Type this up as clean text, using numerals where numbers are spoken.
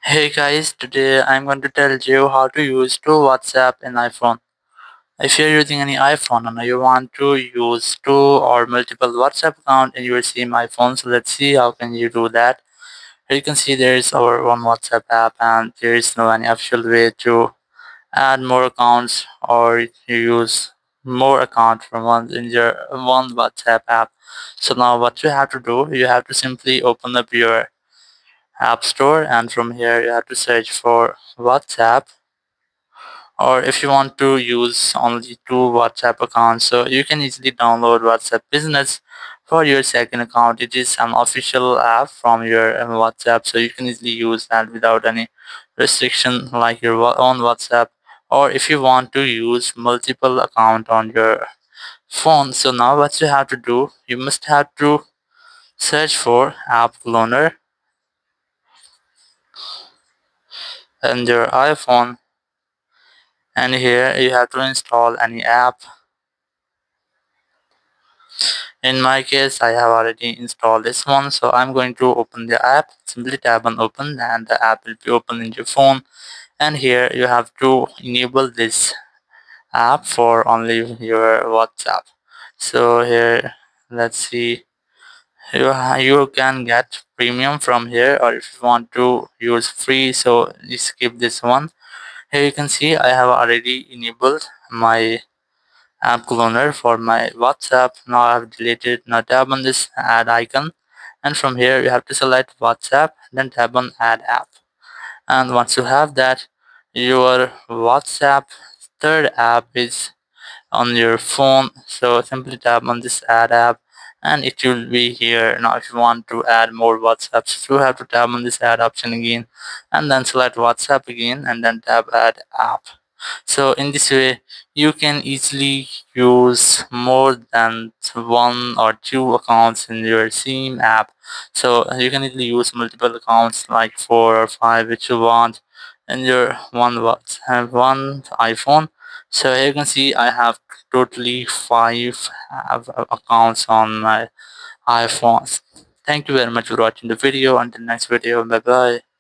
Hey guys, today I'm going to tell you how to use two WhatsApp in iPhone. If you're using any iPhone and you want to use two or multiple WhatsApp account in your same iPhone, so let's see how can you do that. Here you can see there is our one WhatsApp app and there is no any official way to add more accounts or you use more account from one in your one WhatsApp app. So now what you have to do, you have to simply open up your App Store, and from here you have to search for WhatsApp. Or if you want to use only two WhatsApp accounts, so you can easily download WhatsApp Business for your second account. It is an official app from your WhatsApp, so you can easily use that without any restriction like your own WhatsApp. Or if you want to use multiple account on your phone, so now what you have to do, you must have to search for app cloner in your iPhone, and here you have to install any app. In my case, I have already installed this one, so I'm going to open the app. Simply tap on open and the app will be open in your phone, and here you have to enable this app for only your WhatsApp. So here, let's see, you can get premium from here, or if you want to use free, so you skip this one. Here you can see I have already enabled my app cloner for my WhatsApp. Now I have deleted. Now tap on this add icon, and from here you have to select WhatsApp, then tap on add app. And once you have that, your WhatsApp third app is on your phone. So simply tap on this add app and it will be here. Now if you want to add more WhatsApps, you have to tap on this add option again and then select WhatsApp again and then tap add app. So in this way, you can easily use more than one or two accounts in your same app. So you can easily use multiple accounts like four or five which you want in your one iPhone. So here you can see I have totally five accounts on my iPhones. Thank you very much for watching the video. Until next video, bye bye.